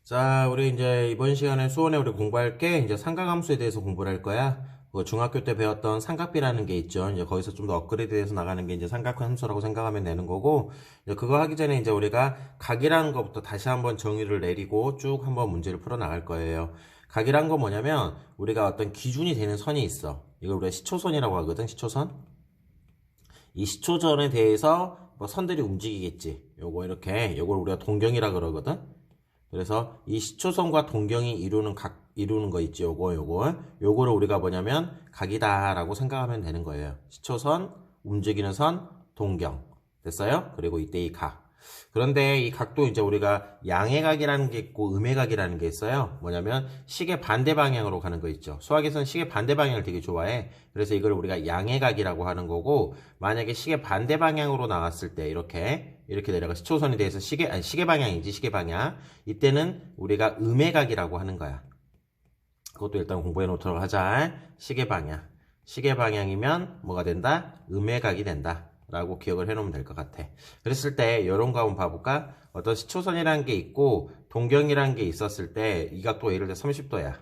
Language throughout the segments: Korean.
자, 우리 이제 이번 시간에 수원에 우리 공부할 게 이제 삼각함수에 대해서 공부를 할 거야. 그 중학교 때 배웠던 삼각비라는 게 있죠. 이제 거기서 좀 더 업그레이드돼서 나가는 게 이제 삼각함수라고 생각하면 되는 거고, 이제 그거 하기 전에 이제 우리가 각이라는 것부터 다시 한번 정의를 내리고 쭉 한번 문제를 풀어 나갈 거예요. 각이란 건 뭐냐면 우리가 어떤 기준이 되는 선이 있어. 이걸 우리가 시초선이라고 하거든. 시초선. 이 시초선에 대해서 뭐 선들이 움직이겠지. 요거 이렇게 요걸 우리가 동경이라 그러거든. 그래서 이 시초선과 동경이 이루는 거 있지. 요거를 우리가 뭐냐면 각이다라고 생각하면 되는 거예요. 시초선, 움직이는 선, 동경. 됐어요? 그리고 이때 이 각. 그런데 이 각도 이제 우리가 양의 각이라는 게 있고 음의 각이라는 게 있어요. 뭐냐면 시계 반대 방향으로 가는 거 있죠. 수학에서는 시계 반대 방향을 되게 좋아해. 그래서 이걸 우리가 양의 각이라고 하는 거고, 만약에 시계 반대 방향으로 나왔을 때 이렇게 내려가 시초선에 대해서 시계 방향이지, 시계 방향. 이때는 우리가 음의 각이라고 하는 거야. 그것도 일단 공부해 놓도록 하자. 시계 방향. 시계 방향이면 뭐가 된다? 음의 각이 된다. 라고 기억을 해놓으면 될 것 같아. 그랬을 때 이런 거 한번 봐볼까? 어떤 시초선이라는 게 있고 동경이라는 게 있었을 때 이 각도가 예를 들어 30도야.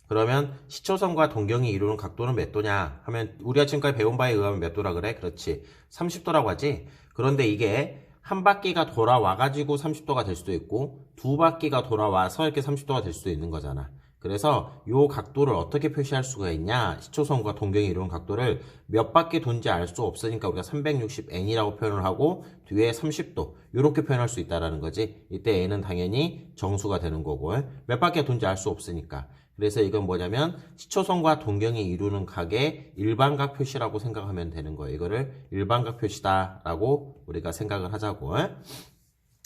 그러면 시초선과 동경이 이루는 각도는 몇 도냐 하면 우리가 지금까지 배운 바에 의하면 몇 도라 그래? 그렇지. 30도라고 하지. 그런데 이게 한 바퀴가 돌아와가지고 30도가 될 수도 있고 두 바퀴가 돌아와서 이렇게 30도가 될 수도 있는 거잖아. 그래서 이 각도를 어떻게 표시할 수가 있냐? 시초선과 동경이 이루는 각도를 몇 바퀴 돈지 알 수 없으니까 우리가 360n이라고 표현을 하고 뒤에 30도 이렇게 표현할 수 있다라는 거지. 이때 n은 당연히 정수가 되는 거고 몇 바퀴 돈지 알 수 없으니까. 그래서 이건 뭐냐면 시초선과 동경이 이루는 각의 일반각 표시라고 생각하면 되는 거예요. 이거를 일반각 표시다라고 우리가 생각을 하자고.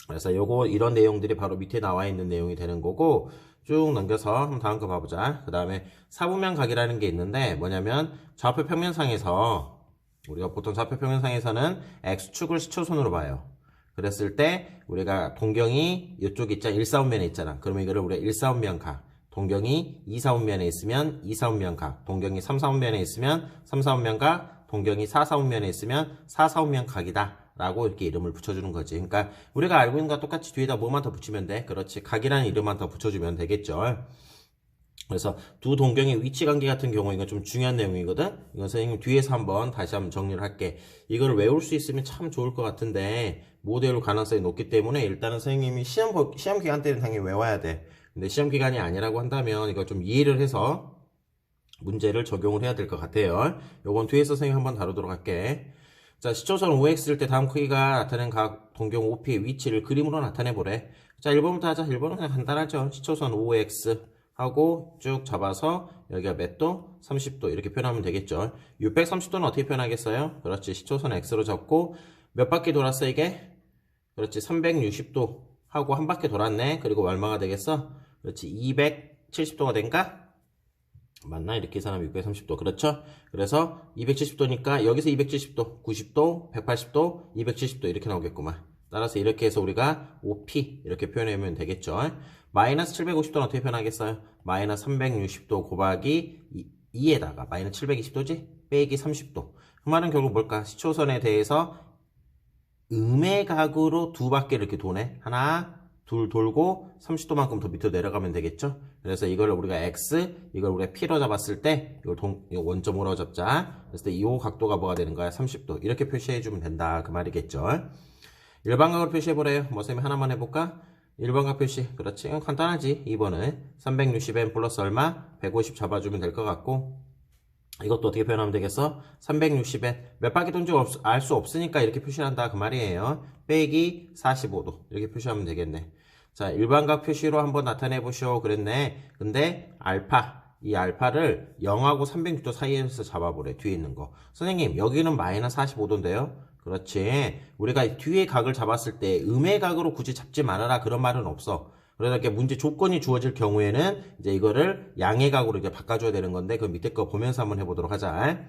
그래서 이런 내용들이 바로 밑에 나와 있는 내용이 되는 거고, 쭉 넘겨서 한번 다음 거 봐보자. 그 다음에 사분면 각이라는 게 있는데 뭐냐면 좌표 평면상에서 우리가 보통 좌표 평면상에서는 x축을 시초선으로 봐요. 그랬을 때 우리가 동경이 이쪽 있잖아. 1사분면에 있잖아. 그러면 이거를 우리가 1사분면 각, 동경이 2사분면에 있으면 2사분면 각, 동경이 3사분면에 있으면 3사분면 각, 동경이 4사분면에 있으면 4사분면 각이다 라고 이렇게 이름을 붙여주는 거지. 그러니까 우리가 알고 있는 것과 똑같이 뒤에다 뭐만 더 붙이면 돼. 그렇지. 각이라는 이름만 더 붙여주면 되겠죠. 그래서 두 동경의 위치관계 같은 경우 이건 좀 중요한 내용이거든. 이건 선생님 뒤에서 한번 다시 한번 정리를 할게. 이거를 외울 수 있으면 참 좋을 것 같은데 못 외울 가능성이 높기 때문에 일단은 선생님이 시험 기간 때는 당연히 외워야 돼. 근데 시험 기간이 아니라고 한다면 이걸 좀 이해를 해서 문제를 적용을 해야 될 것 같아요. 요건 뒤에서 선생님 한번 다루도록 할게. 자, 시초선 OX일 때 다음 크기가 나타낸 각 동경 OP의 위치를 그림으로 나타내 보래. 자, 1번부터 하자. 1번은 그냥 간단하죠. 시초선 OX 하고 쭉 잡아서 여기가 몇 도? 30도 이렇게 표현하면 되겠죠. 630도는 어떻게 표현하겠어요? 그렇지. 시초선 X로 잡고 몇 바퀴 돌았어 이게? 그렇지. 360도 하고 한 바퀴 돌았네. 그리고 얼마가 되겠어? 그렇지. 270도가 된가? 맞나? 이렇게 계산하면 630도. 그렇죠? 그래서 270도니까 여기서 270도, 90도, 180도, 270도 이렇게 나오겠구만. 따라서 이렇게 해서 우리가 OP 이렇게 표현하면 되겠죠. 마이너스 750도는 어떻게 표현하겠어요? 마이너스 360도 곱하기 2에다가 마이너스 720도지? 빼기 30도. 그 말은 결국 뭘까? 시초선에 대해서 음의 각으로 두 바퀴를 이렇게 도네. 하나, 둘 돌고 30도만큼 더 밑으로 내려가면 되겠죠. 그래서 이걸 우리가 X, 이걸 우리가 P로 잡았을 때 이걸 원점으로 잡자. 그래서 이 각도가 뭐가 되는 거야? 30도. 이렇게 표시해주면 된다. 그 말이겠죠. 일반각으로 표시해보래요. 뭐 쌤이 하나만 해볼까? 일반각 표시. 그렇지. 간단하지. 2번은 360n 플러스 얼마? 150 잡아주면 될 것 같고, 이것도 어떻게 표현하면 되겠어? 360에 몇 바퀴 돈지 알 수 없으니까 이렇게 표시한다 그 말이에요. 빼기 45도 이렇게 표시하면 되겠네. 자, 일반각 표시로 한번 나타내 보시오 그랬네. 근데 이 알파를 0하고 360도 사이에서 잡아보래. 뒤에 있는 거. 선생님 여기는 마이너스 45도인데요. 그렇지. 우리가 뒤에 각을 잡았을 때 음의 각으로 굳이 잡지 말아라 그런 말은 없어. 그래서 이렇게 문제 조건이 주어질 경우에는 이제 이거를 양의 각으로 이제 바꿔줘야 되는 건데 그 밑에 거 보면서 한번 해보도록 하자.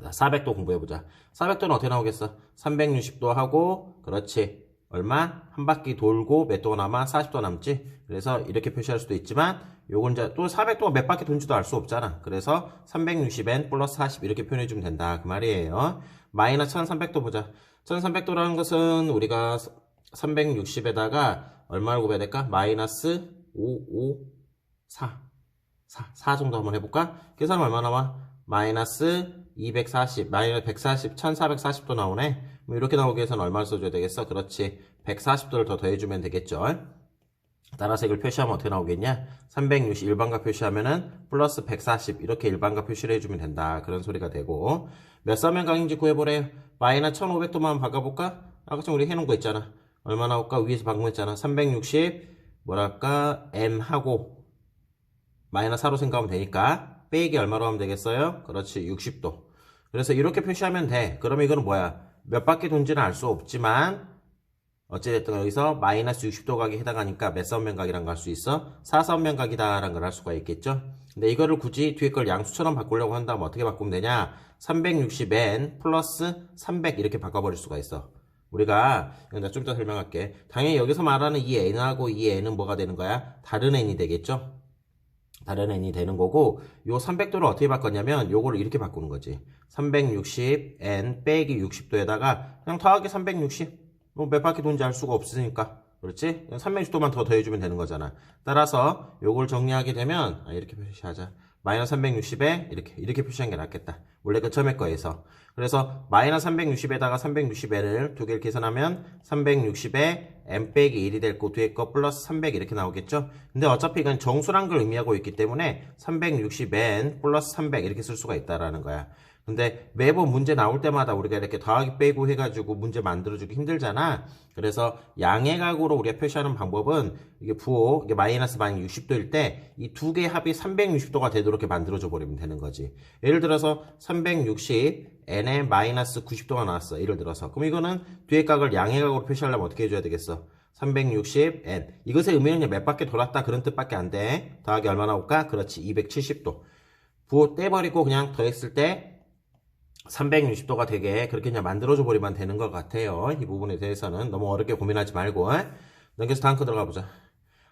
400도 공부해보자. 400도는 어떻게 나오겠어? 360도 하고 그렇지. 얼마? 한 바퀴 돌고 몇 도가 남아? 40도 남지? 그래서 이렇게 표시할 수도 있지만 요건 이제 또 400도가 몇 바퀴 돈지도 알 수 없잖아. 그래서 360n 플러스 40 이렇게 표현해주면 된다. 그 말이에요. 마이너스 1300도 보자. 1300도라는 것은 우리가 360에다가 얼마를 곱해야 될까? 마이너스 4 정도 한번 해볼까? 계산은 얼마 나와? 마이너스 240, 마이너스 140, 1440도 나오네. 이렇게 나오기 위해서는 얼마를 써줘야 되겠어? 그렇지. 140도를 더 더해주면 되겠죠. 따라서 이걸 표시하면 어떻게 나오겠냐? 360 일반값 표시하면은 플러스 140 이렇게 일반값 표시를 해주면 된다. 그런 소리가 되고 몇 사면각인지 구해보래요. 마이너스 1500도만 바꿔볼까? 아까 좀 우리 해놓은 거 있잖아. 얼마 나올까? 위에서 방문했잖아. 360 뭐랄까? m하고 마이너스 4로 생각하면 되니까 빼기 얼마로 하면 되겠어요? 그렇지 60도. 그래서 이렇게 표시하면 돼. 그러면 이거는 뭐야? 몇 바퀴 돈지는 알 수 없지만 어찌됐든 여기서 마이너스 60도 각이 해당하니까 몇 사면각이란 걸 할 수 있어? 4사면각이다라는 걸 할 수가 있겠죠? 근데 이거를 굳이 뒤에 걸 양수처럼 바꾸려고 한다면 어떻게 바꾸면 되냐? 360n 플러스 300 이렇게 바꿔버릴 수가 있어. 우리가 내가 좀 이따 설명할게. 당연히 여기서 말하는 이 n하고 이 n은 뭐가 되는 거야? 다른 n이 되겠죠? 다른 n이 되는 거고 요 300도를 어떻게 바꿨냐면 요거를 이렇게 바꾸는 거지. 360n 빼기 60도에다가 그냥 더하기 360 몇 바퀴 돈지 알 수가 없으니까 그렇지? 360도만 더 더해주면 되는 거잖아. 따라서 요걸 정리하게 되면 이렇게 표시하자. 마이너스 360에 이렇게 표시한 게 낫겠다. 원래 그 처음에 거에서. 그래서 마이너스 360에다가 360n을 두 개를 계산하면 360에 n 빼기 1이 될 거 뒤에 거 플러스 300 이렇게 나오겠죠? 근데 어차피 이건 정수란 걸 의미하고 있기 때문에 360n 플러스 300 이렇게 쓸 수가 있다라는 거야. 근데 매번 문제 나올 때마다 우리가 이렇게 더하기 빼고 해가지고 문제 만들어주기 힘들잖아. 그래서 양해각으로 우리가 표시하는 방법은 이게 부호, 이게 마이너스 60도일 때 이 두 개의 합이 360도가 되도록 이렇게 만들어줘 버리면 되는 거지. 예를 들어서 360n에 마이너스 90도가 나왔어. 예를 들어서. 그럼 이거는 뒤에 각을 양해각으로 표시하려면 어떻게 해줘야 되겠어? 360n. 이것의 의미는 몇 바퀴 돌았다 그런 뜻밖에 안 돼. 더하기 얼마 나올까? 그렇지. 270도. 부호 떼버리고 그냥 더했을 때 360도가 되게 그렇게 그냥 만들어줘 버리면 되는 것 같아요. 이 부분에 대해서는 너무 어렵게 고민하지 말고 넘겨서 다음 거 들어가 보자.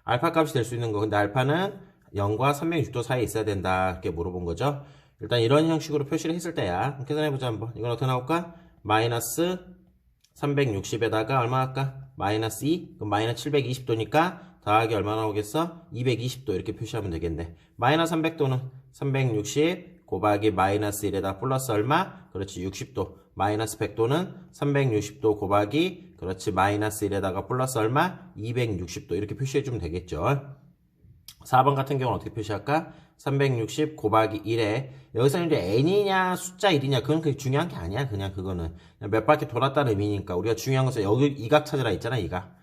알파 값이 될 수 있는 거. 근데 알파는 0과 360도 사이에 있어야 된다. 이렇게 물어본 거죠. 일단 이런 형식으로 표시를 했을 때야. 계산해보자 한번. 이건 어떻게 나올까? 마이너스 360에다가 얼마 할까? 마이너스 2. 그럼 마이너스 720도니까 더하기 얼마 나오겠어? 220도 이렇게 표시하면 되겠네. 마이너스 300도는 360 곱하기 마이너스 1에다 플러스 얼마? 그렇지 60도. 마이너스 100도는 360도 곱하기 그렇지 마이너스 1에다가 플러스 얼마? 260도 이렇게 표시해주면 되겠죠. 4번 같은 경우는 어떻게 표시할까? 360 곱하기 1에 여기서는 이제 n이냐 숫자 1이냐 그건 그렇게 중요한 게 아니야. 그냥 그거는 그냥 몇 바퀴 돌았다는 의미니까 우리가 중요한 것은 여기 이 각 찾으라 있잖아. 이 각.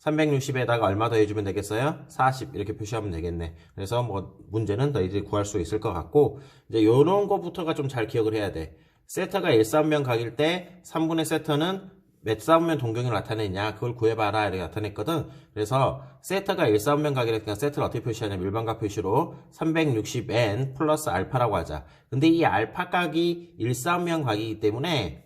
360에다가 얼마 더 해주면 되겠어요? 40 이렇게 표시하면 되겠네. 그래서 뭐 문제는 너희들이 구할 수 있을 것 같고 이제 요런 거부터가 좀 잘 기억을 해야 돼. 세터가 1사분면 각일 때 3분의 세터는 몇 사분면 동경을 나타내냐 그걸 구해봐라 이렇게 나타냈거든. 그래서 세터가 1사분면 각이니까 세터를 어떻게 표시하냐면 일반각 표시로 360n 플러스 알파라고 하자. 근데 이 알파 각이 1사분면 각이기 때문에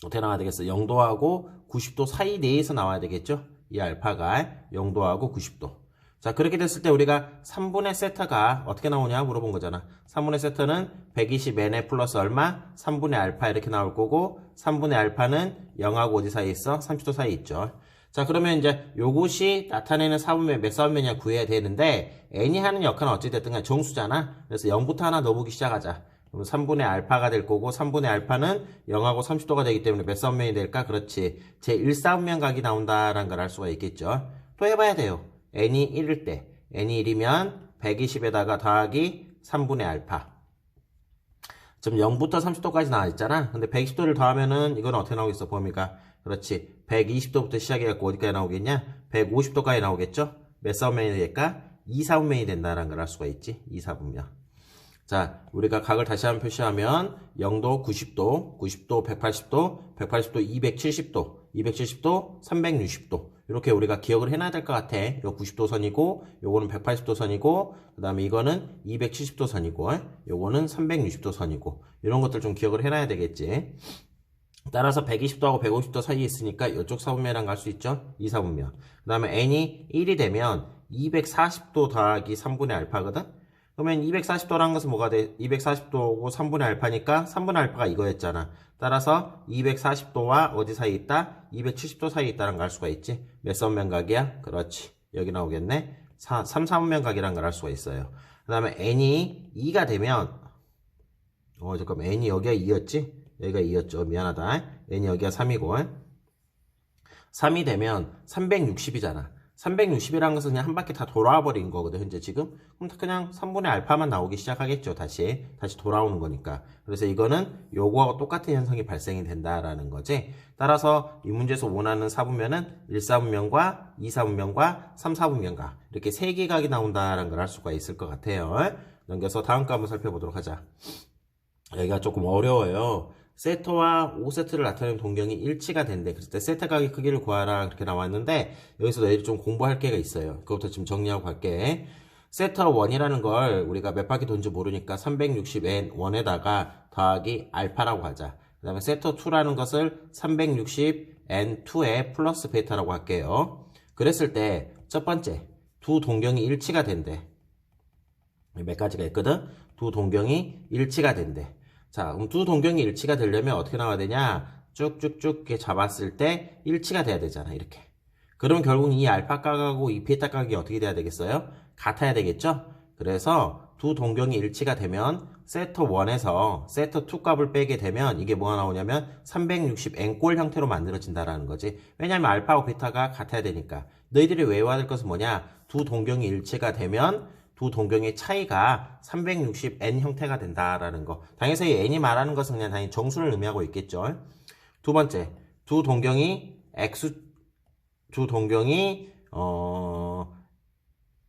어떻게 나와야 되겠어? 0도하고 90도 사이 내에서 나와야 되겠죠? 이 알파가 0도하고 90도. 자, 그렇게 됐을 때 우리가 3분의 세타가 어떻게 나오냐 물어본 거잖아. 3분의 세타는 120n에 플러스 얼마? 3분의 알파 이렇게 나올 거고 3분의 알파는 0하고 어디 사이에 있어? 30도 사이에 있죠. 자, 그러면 이제 요것이 나타내는 4분면 몇 사분면이냐 구해야 되는데 n이 하는 역할은 어찌됐든 간에 정수잖아. 그래서 0부터 하나 넣어보기 시작하자. 그럼 3분의 알파가 될 거고 3분의 알파는 0하고 30도가 되기 때문에 몇 사분면이 될까? 그렇지. 제 1사분면 각이 나온다라는 걸 알 수가 있겠죠. 또 해봐야 돼요. n이 1일 때 n이 1이면 120에다가 더하기 3분의 알파. 지금 0부터 30도까지 나와 있잖아. 근데 120도를 더하면은 이건 어떻게 나오겠어? 범위가. 그렇지. 120도부터 시작해갖고 어디까지 나오겠냐? 150도까지 나오겠죠? 몇 사분면이 될까? 2사분면이 된다라는 걸 알 수가 있지. 2사분면. 자, 우리가 각을 다시 한번 표시하면 0도 90도, 90도 180도, 180도 270도, 270도 360도 이렇게 우리가 기억을 해놔야 될 것 같아. 이거 90도 선이고 요거는 180도 선이고 그 다음에 이거는 270도 선이고 요거는 360도 선이고 이런 것들 좀 기억을 해놔야 되겠지. 따라서 120도하고 150도 사이에 있으니까 이쪽 사분면이랑 갈 수 있죠. 이 사분면. 그 다음에 n이 1이 되면 240도 더하기 3분의 알파거든. 그러면 240도라는 것은 뭐가 돼? 240도고 3분의 알파니까 3분의 알파가 이거였잖아. 따라서 240도와 어디 사이에 있다? 270도 사이에 있다는 걸 알 수가 있지. 몇 사분면 각이야? 그렇지. 여기 나오겠네. 3, 4분면각이라는 걸 알 수가 있어요. 그 다음에 n이 2가 되면 잠깐만 n이 여기가 2였지? 여기가 2였죠. 미안하다. n이 여기가 3이고 3이 되면 360이잖아. 360이라는 것은 그냥 한 바퀴 다 돌아와 버린 거거든, 현재 지금. 그럼 그냥 3분의 알파만 나오기 시작하겠죠, 다시 돌아오는 거니까. 그래서 이거는 요거하고 똑같은 현상이 발생이 된다라는 거지. 따라서 이 문제에서 원하는 4분면은 1사분면과 2사분면과 3사분면과 이렇게 3개각이 나온다라는 걸 알 수가 있을 것 같아요. 넘겨서 다음 거 한번 살펴보도록 하자. 여기가 조금 어려워요. 세터와 5세트를 나타내는 동경이 일치가 된대. 그랬을 때 세트 각의 크기를 구하라 그렇게 나왔는데 여기서 너희들이 좀 공부할 게가 있어요. 그것부터 지금 정리하고 갈게. 세터 1이라는 걸 우리가 몇 바퀴 돈지 모르니까 360n1에다가 더하기 알파라고 하자. 그 다음에 세터 2라는 것을 360n2에 플러스 베타라고 할게요. 그랬을 때 첫 번째 두 동경이 일치가 된대. 몇 가지가 있거든. 두 동경이 일치가 된대. 자, 그럼 두 동경이 일치가 되려면 어떻게 나와야 되냐? 쭉쭉쭉 이렇게 잡았을 때 일치가 돼야 되잖아, 이렇게. 그럼 결국 이 알파 각하고 이 베타 각이 어떻게 돼야 되겠어요? 같아야 되겠죠? 그래서 두 동경이 일치가 되면 세터 1에서 세터 2 값을 빼게 되면 이게 뭐가 나오냐면 360n꼴 형태로 만들어진다라는 거지. 왜냐면 알파하고 베타가 같아야 되니까. 너희들이 외워야 될 것은 뭐냐? 두 동경이 일치가 되면 두 동경의 차이가 360n 형태가 된다라는 거. 당연히 이 n이 말하는 것은 그냥 당연히 정수를 의미하고 있겠죠. 두 번째, 두 동경이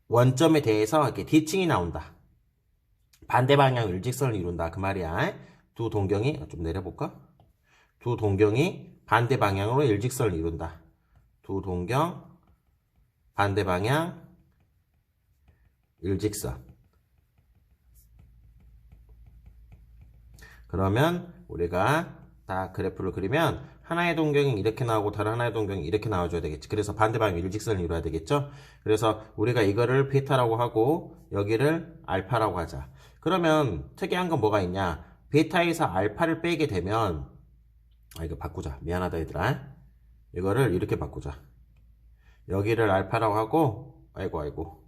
원점에 대해서 이렇게 뒤층이 나온다. 반대 방향 일직선을 이룬다. 그 말이야. 두 동경이 좀 내려볼까? 두 동경이 반대 방향으로 일직선을 이룬다. 두 동경 반대 방향 일직선. 그러면 우리가 딱 그래프를 그리면 하나의 동경이 이렇게 나오고 다른 하나의 동경이 이렇게 나와줘야 되겠지. 그래서 반대 방향 일직선을 이루어야 되겠죠. 그래서 우리가 이거를 베타라고 하고 여기를 알파라고 하자. 그러면 특이한 건 뭐가 있냐? 베타에서 알파를 빼게 되면 이거 바꾸자. 미안하다 얘들아. 이거를 이렇게 바꾸자. 여기를 알파라고 하고 아이고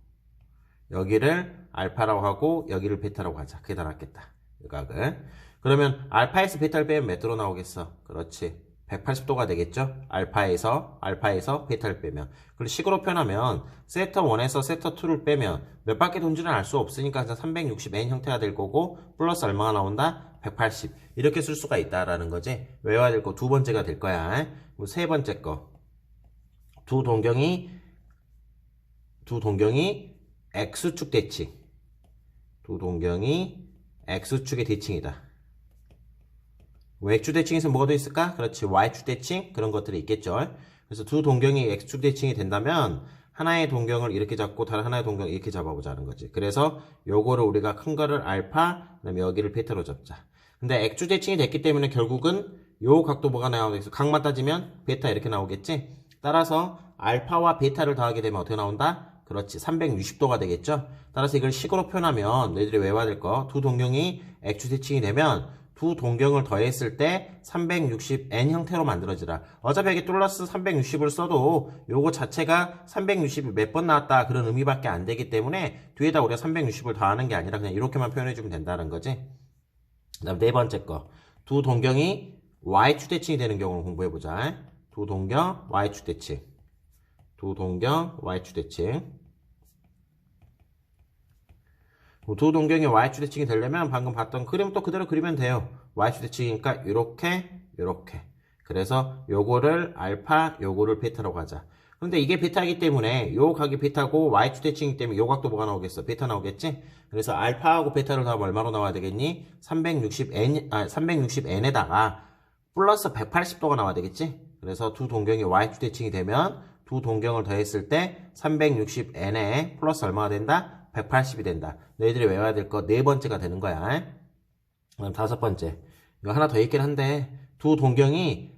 여기를 알파라고 하고 여기를 베타라고 하자. 그게 더 낫겠다. 이 각을. 그러면 알파에서 베타를 빼면 몇 도로 나오겠어? 그렇지. 180도가 되겠죠? 알파에서 베타를 빼면. 그리고 식으로 표현하면 세터 1에서 세터 2를 빼면 몇 바퀴 돈지는 알 수 없으니까 360n 형태가 될 거고 플러스 얼마가 나온다? 180. 이렇게 쓸 수가 있다라는 거지. 외워야 될 거 두 번째가 될 거야. 그리고 세 번째 거. 두 동경이 X축 대칭. 두 동경이 X축의 대칭이다. X축 대칭에서 뭐가 더 있을까? 그렇지. Y축 대칭? 그런 것들이 있겠죠. 그래서 두 동경이 X축 대칭이 된다면 하나의 동경을 이렇게 잡고 다른 하나의 동경을 이렇게 잡아보자는 거지. 그래서 요거를 우리가 큰 거를 알파, 그 다음에 여기를 베타로 잡자. 근데 X축 대칭이 됐기 때문에 결국은 요 각도 뭐가 나오겠어? 각만 따지면 베타 이렇게 나오겠지? 따라서 알파와 베타를 더하게 되면 어떻게 나온다? 그렇지. 360도가 되겠죠? 따라서 이걸 식으로 표현하면 너희들이 외워야 될 거. 두 동경이 X축 대칭이 되면 두 동경을 더했을 때 360n 형태로 만들어지라. 어차피 여기 플러스 360을 써도 요거 자체가 360이 몇 번 나왔다 그런 의미밖에 안 되기 때문에 뒤에다 우리가 360을 더하는 게 아니라 그냥 이렇게만 표현해주면 된다는 거지. 그 다음 네 번째 거. 두 동경이 Y축 대칭이 되는 경우를 공부해보자. 두 동경 Y축 대칭. 두 동경 Y축 대칭. 두 동경이 Y축 대칭이 되려면 방금 봤던 그림 또 그대로 그리면 돼요. Y축 대칭이니까 이렇게. 그래서 요거를 알파, 요거를 베타라고 하자. 그런데 이게 베타이기 때문에 요 각이 베타고 Y축 대칭이기 때문에 요 각도 뭐가 나오겠어? 베타 나오겠지? 그래서 알파하고 베타를 더하면 얼마로 나와야 되겠니? 360n에다가 플러스 180도가 나와야 되겠지? 그래서 두 동경이 Y축 대칭이 되면 두 동경을 더했을 때 360n에 플러스 얼마가 된다? 180이 된다. 너희들이 외워야 될 거 네 번째가 되는 거야. 그럼 다섯 번째. 이거 하나 더 있긴 한데 두 동경이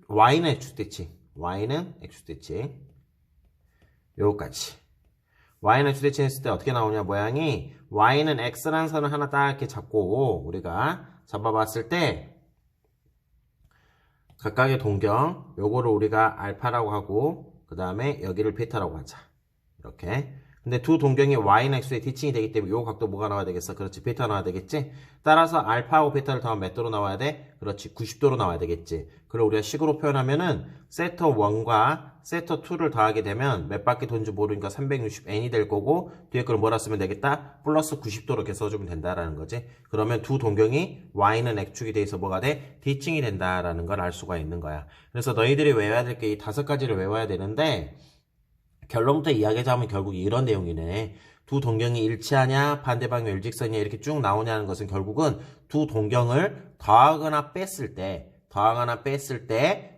Y는 X축 대칭. Y는 X축 대칭. 요거까지. Y는 X축 대칭 했을 때 어떻게 나오냐 모양이 Y는 X라는 선을 하나 딱 이렇게 잡고 우리가 잡아봤을 때 각각의 동경 요거를 우리가 알파라고 하고 그 다음에 여기를 베타라고 하자. 이렇게. 근데 두 동경이 y는 x의 뒤칭이 되기 때문에 요 각도 뭐가 나와야 되겠어? 그렇지, 베타 나와야 되겠지? 따라서 알파하고 베타를 더하면 몇 도로 나와야 돼? 그렇지, 90도로 나와야 되겠지. 그리고 우리가 식으로 표현하면은 세터 1과 세터 2를 더하게 되면 몇 바퀴 돈지 모르니까 360n이 될 거고, 뒤에 걸 뭐라 쓰면 되겠다? 플러스 90도로 이렇게 써주면 된다라는 거지. 그러면 두 동경이 y는 x축이 돼 있어 뭐가 돼? 뒤칭이 된다라는 걸 알 수가 있는 거야. 그래서 너희들이 외워야 될 게 이 5가지를 외워야 되는데, 결론부터 이야기하자면 결국 이런 내용이네. 두 동경이 일치하냐, 반대방향 일직선이냐 이렇게 쭉 나오냐는 것은 결국은 두 동경을 더하거나 뺐을 때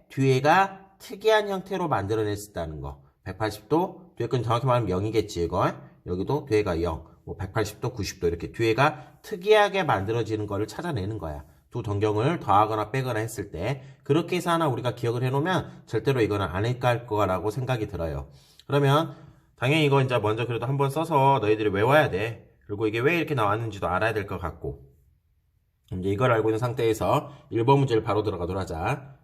뒤에가 특이한 형태로 만들어냈다는 거. 180도, 뒤에 건 정확히 말하면 0이겠지 이거. 여기도 뒤에가 0, 뭐 180도, 90도 이렇게 뒤에가 특이하게 만들어지는 거를 찾아내는 거야. 두 동경을 더하거나 빼거나 했을 때. 그렇게 해서 하나 우리가 기억을 해놓으면 절대로 이거는 안 헷갈릴 거라고 생각이 들어요. 그러면 당연히 이거 이제 먼저 그래도 한번 써서 너희들이 외워야 돼. 그리고 이게 왜 이렇게 나왔는지도 알아야 될 것 같고. 이제 이걸 알고 있는 상태에서 1번 문제를 바로 들어가도록 하자.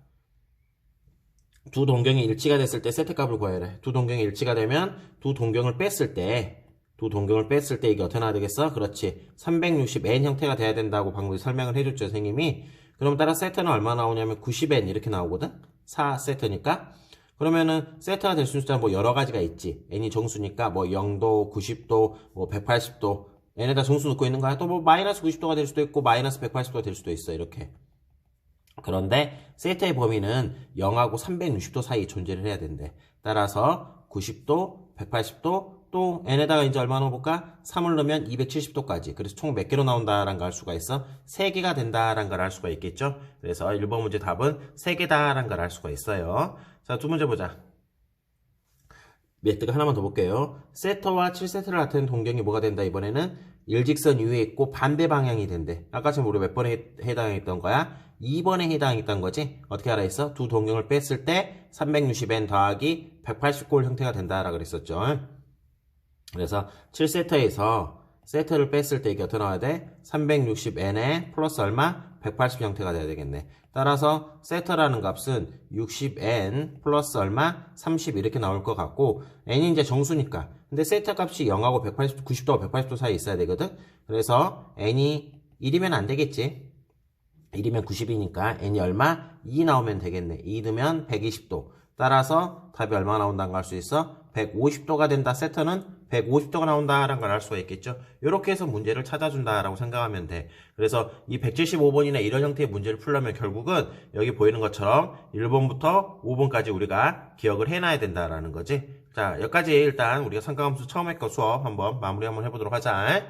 두 동경이 일치가 됐을 때 세트값을 구해야 돼. 두 동경이 일치가 되면 두 동경을 뺐을 때 이게 어떻게 나와야 되겠어? 그렇지. 360n 형태가 돼야 된다고 방금 설명을 해줬죠, 선생님이. 그럼 따라 세트는 얼마 나오냐면 90n 이렇게 나오거든? 4세트니까. 그러면은 세트가 될 수 있는 숫자 뭐 여러 가지가 있지. n이 정수니까 뭐 0도, 90도, 뭐 180도 n에다 정수 넣고 있는 거야. 또 뭐 마이너스 90도가 될 수도 있고 마이너스 180도가 될 수도 있어. 이렇게. 그런데 세트의 범위는 0하고 360도 사이 존재를 해야 된대. 따라서 90도, 180도, 또 n에다가 이제 얼마 넣어볼까? 3을 넣으면 270도까지. 그래서 총 몇 개로 나온다라는 걸 알 수가 있어? 3개가 된다라는 걸 알 수가 있겠죠? 그래서 1번 문제 답은 3개다라는 걸 알 수가 있어요. 자, 두 문제 보자. 매트가 하나만 더 볼게요. 세터와 7세트를 나타내는 동경이 뭐가 된다? 이번에는 일직선 위에 있고 반대 방향이 된대. 아까처럼 우리 몇 번에 해당했던 거야? 2번에 해당했던 거지? 어떻게 알아있어? 두 동경을 뺐을 때 360n 더하기 180골 형태가 된다라고 그랬었죠. 그래서 7세터에서 세트를 뺐을 때 이게 어떻게 나와야 돼? 360n에 플러스 얼마? 180 형태가 돼야 되겠네. 따라서 세터라는 값은 60n 플러스 얼마? 30 이렇게 나올 것 같고, n이 이제 정수니까. 근데 세터 값이 0하고 180, 90도와 180도 사이에 있어야 되거든? 그래서 n이 1이면 안 되겠지. 1이면 90이니까 n이 얼마? 2 나오면 되겠네. 2 넣으면 120도. 따라서 답이 얼마 나온다는 걸 알 수 있어? 150도가 된다. 세터는 150도가 나온다라는 걸 알 수가 있겠죠. 이렇게 해서 문제를 찾아준다라고 생각하면 돼. 그래서 이 175번이나 이런 형태의 문제를 풀려면 결국은 여기 보이는 것처럼 1번부터 5번까지 우리가 기억을 해놔야 된다라는 거지. 자, 여기까지 일단 우리가 삼각함수 처음 했고 수업 한번 마무리 한번 해보도록 하자.